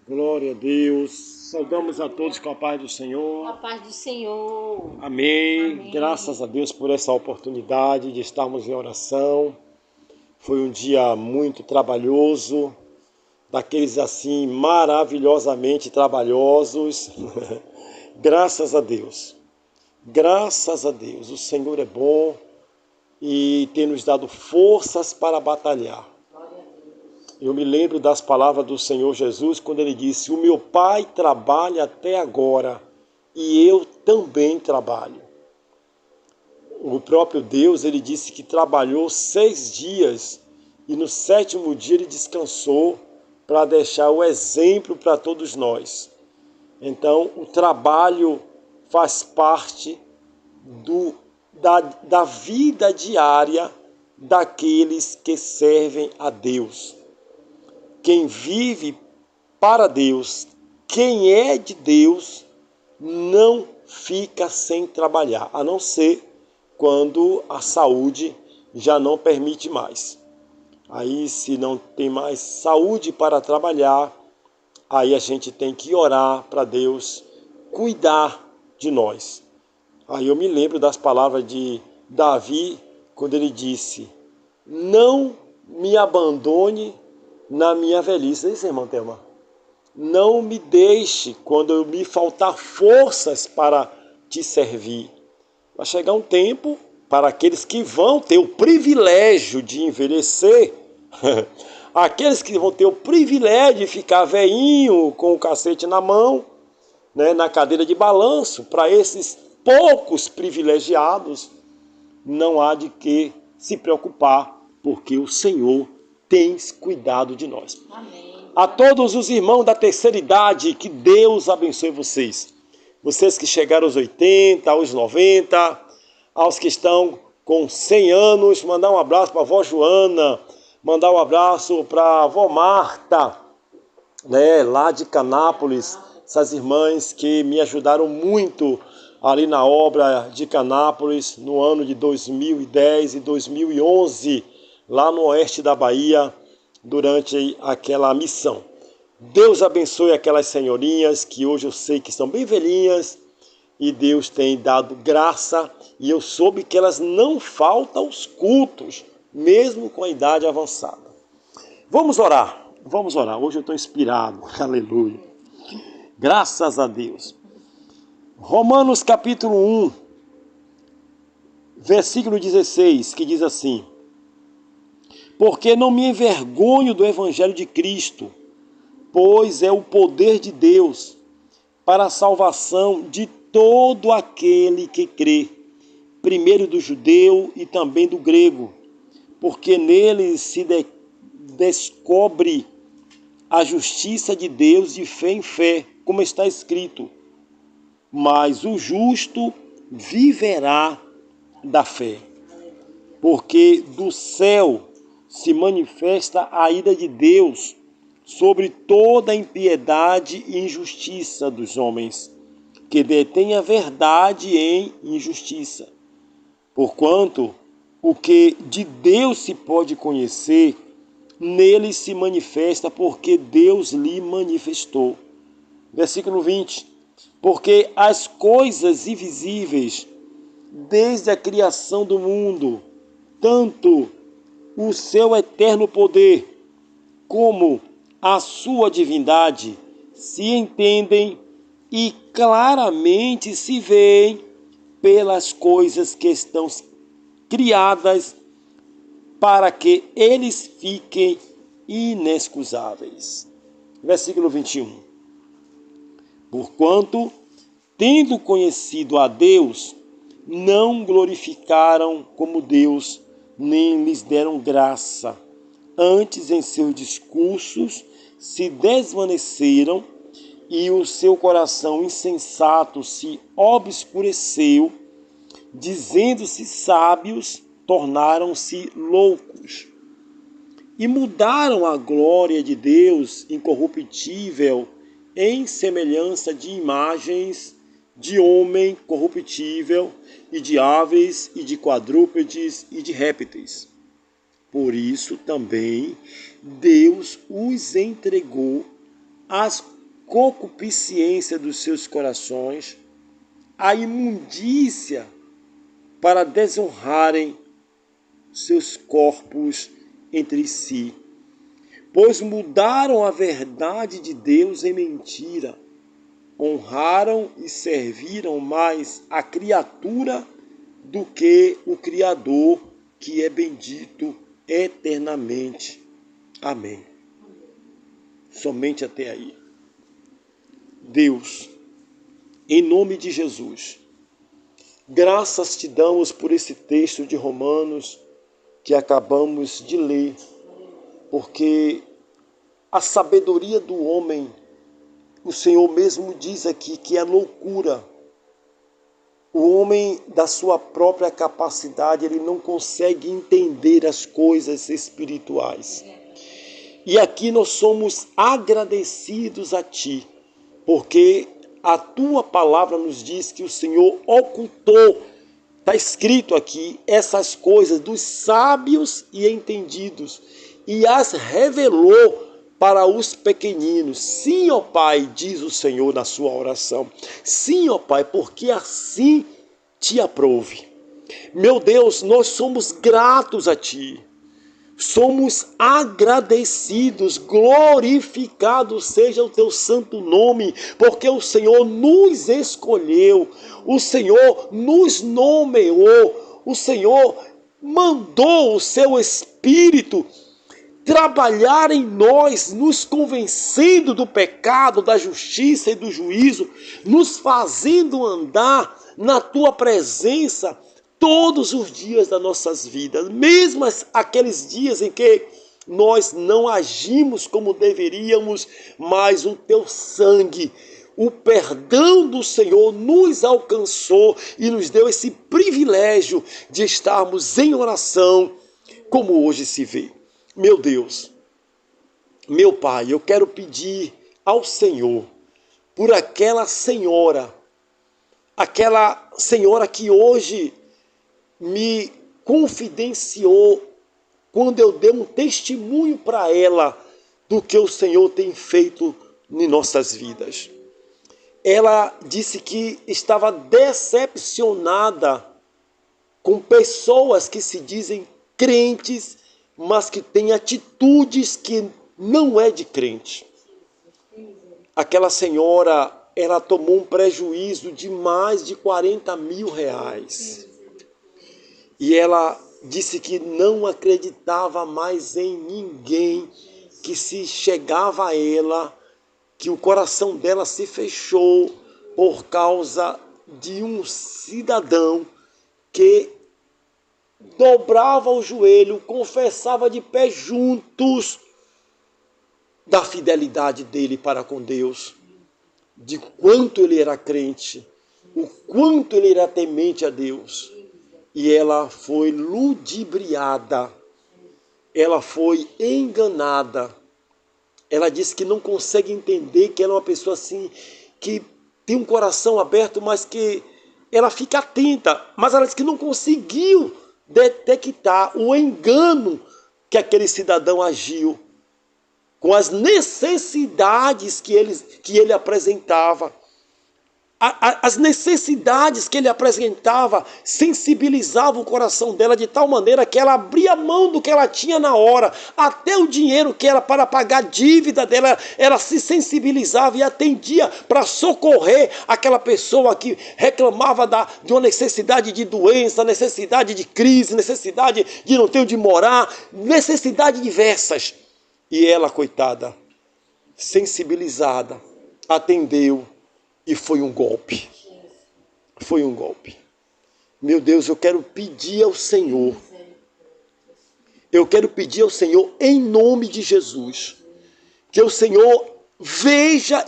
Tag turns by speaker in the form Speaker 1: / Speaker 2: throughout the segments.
Speaker 1: Glória a Deus. Saudamos a todos com a paz do Senhor.
Speaker 2: A paz do Senhor.
Speaker 1: Amém.
Speaker 2: Amém.
Speaker 1: Graças a Deus por essa oportunidade de estarmos em oração. Foi um dia muito trabalhoso, daqueles assim maravilhosamente trabalhosos. Graças a Deus. Graças a Deus. O Senhor é bom e tem nos dado forças para batalhar. Eu me lembro das palavras do Senhor Jesus quando ele disse: o meu Pai trabalha até agora e eu também trabalho. O próprio Deus, ele disse que trabalhou 6 dias e no 7º dia ele descansou para deixar o exemplo para todos nós. Então, o trabalho faz parte da vida diária daqueles que servem a Deus. Quem vive para Deus, quem é de Deus, não fica sem trabalhar, a não ser quando a saúde já não permite mais. Aí, se não tem mais saúde para trabalhar, aí a gente tem que orar para Deus cuidar de nós. Aí eu me lembro das palavras de Davi, quando ele disse: não me abandone na minha velhice. É isso, irmão Thelma? Não me deixe quando me faltar forças para te servir. Vai chegar um tempo para aqueles que vão ter o privilégio de envelhecer, aqueles que vão ter o privilégio de ficar velhinho com o cacete na mão, né, na cadeira de balanço. Para esses poucos privilegiados, não há de que se preocupar, porque o Senhor tem cuidado de nós.
Speaker 2: Amém.
Speaker 1: A todos os irmãos da terceira idade, que Deus abençoe vocês. Vocês que chegaram aos 80, aos 90, aos que estão com 100 anos, mandar um abraço para a avó Joana, mandar um abraço para a avó Marta, né, lá de Canápolis, essas irmãs que me ajudaram muito ali na obra de Canápolis no ano de 2010 e 2011, lá no oeste da Bahia, durante aquela missão. Deus abençoe aquelas senhorinhas que hoje eu sei que estão bem velhinhas e Deus tem dado graça e eu soube que elas não faltam aos cultos, mesmo com a idade avançada. Vamos orar. Vamos orar. Hoje eu estou inspirado. Aleluia. Graças a Deus. Romanos capítulo 1, versículo 16, que diz assim: porque não me envergonho do evangelho de Cristo, pois é o poder de Deus para a salvação de todo aquele que crê, primeiro do judeu e também do grego, porque nele se descobre a justiça de Deus de fé em fé, como está escrito: mas o justo viverá da fé. Porque do céu se manifesta a ira de Deus sobre toda a impiedade e injustiça dos homens, que detêm a verdade em injustiça. Porquanto o que de Deus se pode conhecer, nele se manifesta, porque Deus lhe manifestou. Versículo 20. Porque as coisas invisíveis, desde a criação do mundo, tanto o seu eterno poder como a sua divindade, se entendem e claramente se veem pelas coisas que estão criadas, para que eles fiquem inexcusáveis. Versículo 21. Porquanto, tendo conhecido a Deus, não glorificaram como Deus, nem lhes deram graça. Antes, em seus discursos, se desvaneceram e o seu coração insensato se obscureceu, dizendo-se sábios, tornaram-se loucos. E mudaram a glória de Deus incorruptível em semelhança de imagens de homem corruptível e de aves e de quadrúpedes e de répteis. Por isso também Deus os entregou às concupiscência dos seus corações, a imundícia, para desonrarem seus corpos entre si, pois mudaram a verdade de Deus em mentira, honraram e serviram mais a criatura do que o Criador, que é bendito eternamente. Amém. Somente até aí. Deus, em nome de Jesus, graças te damos por esse texto de Romanos que acabamos de ler, porque a sabedoria do homem, o Senhor mesmo diz aqui que é loucura. O homem, da sua própria capacidade, ele não consegue entender as coisas espirituais. E aqui nós somos agradecidos a Ti, porque a Tua palavra nos diz que o Senhor ocultou, está escrito aqui, essas coisas dos sábios e entendidos, e as revelou para os pequeninos. Sim, ó Pai, diz o Senhor na sua oração. Sim, ó Pai, porque assim te aprouve. Meu Deus, nós somos gratos a Ti. Somos agradecidos, glorificado seja o Teu santo nome, porque o Senhor nos escolheu, o Senhor nos nomeou, o Senhor mandou o Seu Espírito trabalhar em nós, nos convencendo do pecado, da justiça e do juízo, nos fazendo andar na Tua presença todos os dias das nossas vidas, mesmo aqueles dias em que nós não agimos como deveríamos, mas o Teu sangue, o perdão do Senhor nos alcançou e nos deu esse privilégio de estarmos em oração, como hoje se vê. Meu Deus, meu Pai, eu quero pedir ao Senhor por aquela senhora que hoje me confidenciou quando eu dei um testemunho para ela do que o Senhor tem feito em nossas vidas. Ela disse que estava decepcionada com pessoas que se dizem crentes, mas que têm atitudes que não é de crente. Aquela senhora, ela tomou um prejuízo de mais de 40 mil reais. E ela disse que não acreditava mais em ninguém, que se chegava a ela, que o coração dela se fechou por causa de um cidadão que dobrava o joelho, confessava de pé juntos da fidelidade dele para com Deus, de quanto ele era crente, o quanto ele era temente a Deus. E ela foi ludibriada, ela foi enganada. Ela disse que não consegue entender, que ela é uma pessoa assim, que tem um coração aberto, mas que ela fica atenta. Mas ela disse que não conseguiu detectar o engano que aquele cidadão agiu, com as necessidades que ele apresentava. As necessidades que ele apresentava sensibilizavam o coração dela de tal maneira que ela abria mão do que ela tinha na hora, até o dinheiro que era para pagar a dívida dela, ela se sensibilizava e atendia para socorrer aquela pessoa que reclamava de uma necessidade de doença, necessidade de crise, necessidade de não ter onde morar, necessidades diversas. E ela, coitada, sensibilizada, atendeu. E foi um golpe. Foi um golpe. Meu Deus, eu quero pedir ao Senhor. Eu quero pedir ao Senhor, em nome de Jesus, que o Senhor veja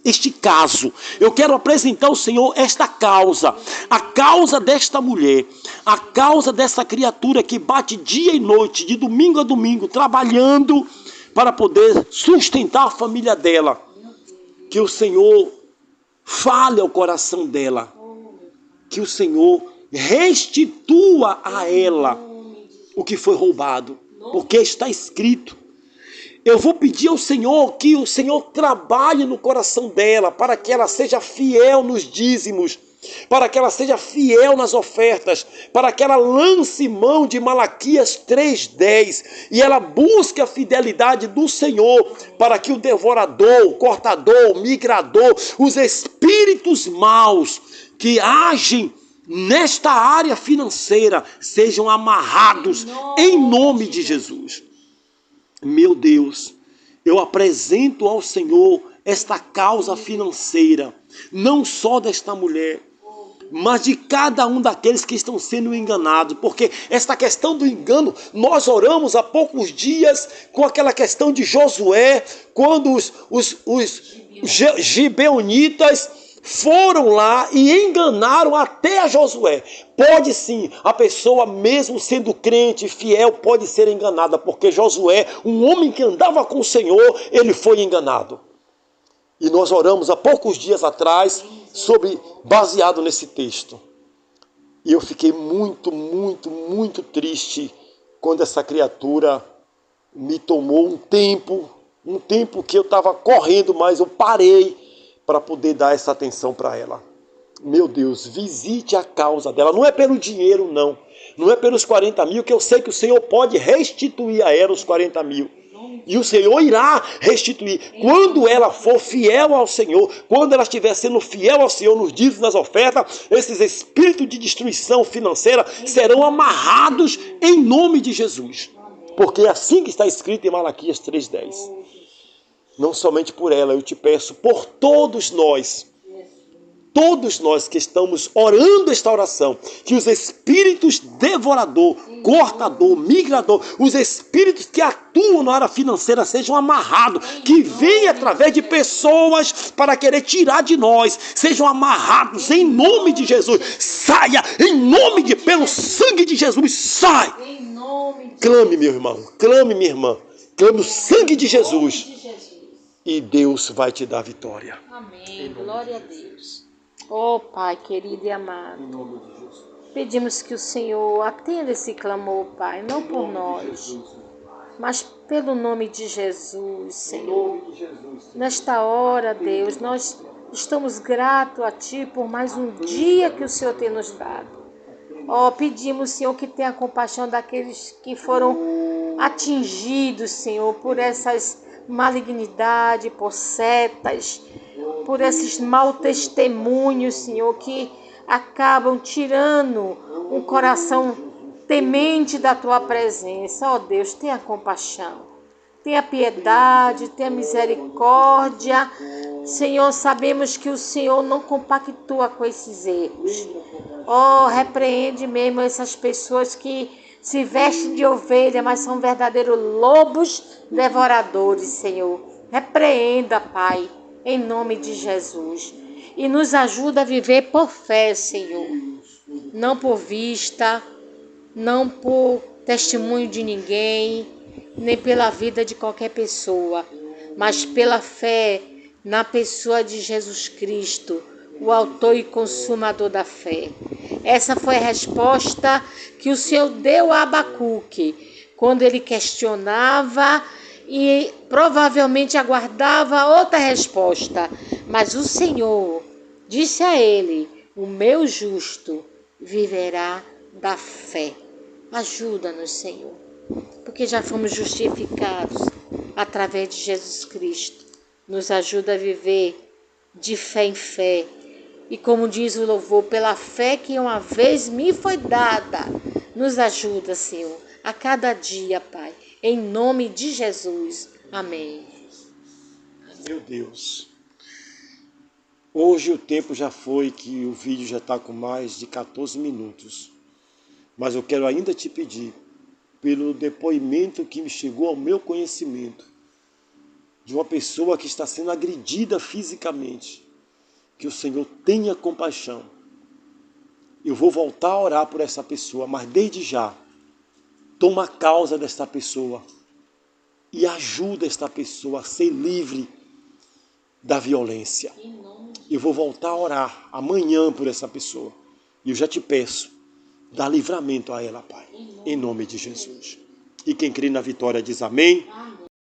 Speaker 1: este caso. Eu quero apresentar ao Senhor esta causa. A causa desta mulher. A causa dessa criatura que bate dia e noite, de domingo a domingo, trabalhando para poder sustentar a família dela. Que o Senhor fale ao coração dela, que o Senhor restitua a ela o que foi roubado, porque está escrito. Eu vou pedir ao Senhor que o Senhor trabalhe no coração dela, para que ela seja fiel nos dízimos, para que ela seja fiel nas ofertas, para que ela lance mão de Malaquias 3:10 e ela busque a fidelidade do Senhor, para que o devorador, o cortador, o migrador, os espíritos maus que agem nesta área financeira sejam amarrados em nome de Jesus. Meu Deus, eu apresento ao Senhor esta causa financeira, não só desta mulher, mas de cada um daqueles que estão sendo enganados, porque esta questão do engano, nós oramos há poucos dias com aquela questão de Josué, quando os gibeonitas foram lá e enganaram até a Josué. Pode sim, a pessoa mesmo sendo crente, fiel, pode ser enganada, porque Josué, um homem que andava com o Senhor, ele foi enganado. E nós oramos há poucos dias atrás, baseado nesse texto. E eu fiquei muito, muito, muito triste quando essa criatura me tomou um tempo que eu estava correndo, mas eu parei para poder dar essa atenção para ela. Meu Deus, visite a causa dela. Não é pelo dinheiro, não. Não é pelos 40 mil, que eu sei que o Senhor pode restituir a ela os 40 mil. E o Senhor irá restituir. Quando ela for fiel ao Senhor, quando ela estiver sendo fiel ao Senhor nos dízimos, nas ofertas, esses espíritos de destruição financeira serão amarrados em nome de Jesus. Porque é assim que está escrito em Malaquias 3:10. Não somente por ela, eu te peço por todos nós que estamos orando esta oração, que os espíritos devorador, cortador, migrador, os espíritos que atuam na área financeira sejam amarrados, que venham através de pessoas para querer tirar de nós, sejam amarrados em nome de Jesus. Saia pelo sangue de Jesus, sai. Clame, meu irmão, clame, minha irmã, clame o sangue de Jesus. E Deus vai te dar vitória.
Speaker 2: Amém. Glória a Deus. Oh, Pai querido e amado, pedimos que o Senhor atenda esse clamor, Pai, não por nós, mas pelo nome de Jesus, Senhor. Nesta hora, Deus, nós estamos gratos a Ti por mais um dia que o Senhor tem nos dado. Oh, pedimos, Senhor, que tenha compaixão daqueles que foram atingidos, Senhor, por essas malignidade, por setas, por esses mau testemunhos, Senhor, que acabam tirando um coração temente da Tua presença. Ó Deus, tenha compaixão, tenha piedade, tenha misericórdia. Senhor, sabemos que o Senhor não compactua com esses erros. Ó, repreende mesmo essas pessoas que se vestem de ovelha, mas são verdadeiros lobos devoradores, Senhor. Repreenda, Pai, em nome de Jesus. E nos ajuda a viver por fé, Senhor. Não por vista, não por testemunho de ninguém, nem pela vida de qualquer pessoa, mas pela fé na pessoa de Jesus Cristo, o autor e consumador da fé. Essa foi a resposta que o Senhor deu a Abacuque, quando ele questionava e provavelmente aguardava outra resposta. Mas o Senhor disse a ele: o meu justo viverá da fé. Ajuda-nos, Senhor, porque já fomos justificados através de Jesus Cristo. Nos ajuda a viver de fé em fé. E como diz o louvor, pela fé que uma vez me foi dada, nos ajuda, Senhor, a cada dia, Pai, em nome de Jesus. Amém.
Speaker 1: Meu Deus. Hoje o tempo já foi, que o vídeo já está com mais de 14 minutos. Mas eu quero ainda te pedir, pelo depoimento que me chegou ao meu conhecimento, de uma pessoa que está sendo agredida fisicamente, que o Senhor tenha compaixão. Eu vou voltar a orar por essa pessoa, mas desde já, toma a causa desta pessoa e ajuda esta pessoa a ser livre da violência. Eu vou voltar a orar amanhã por essa pessoa. E eu já te peço, dá livramento a ela, Pai, em nome de Jesus. E quem crê na vitória diz amém.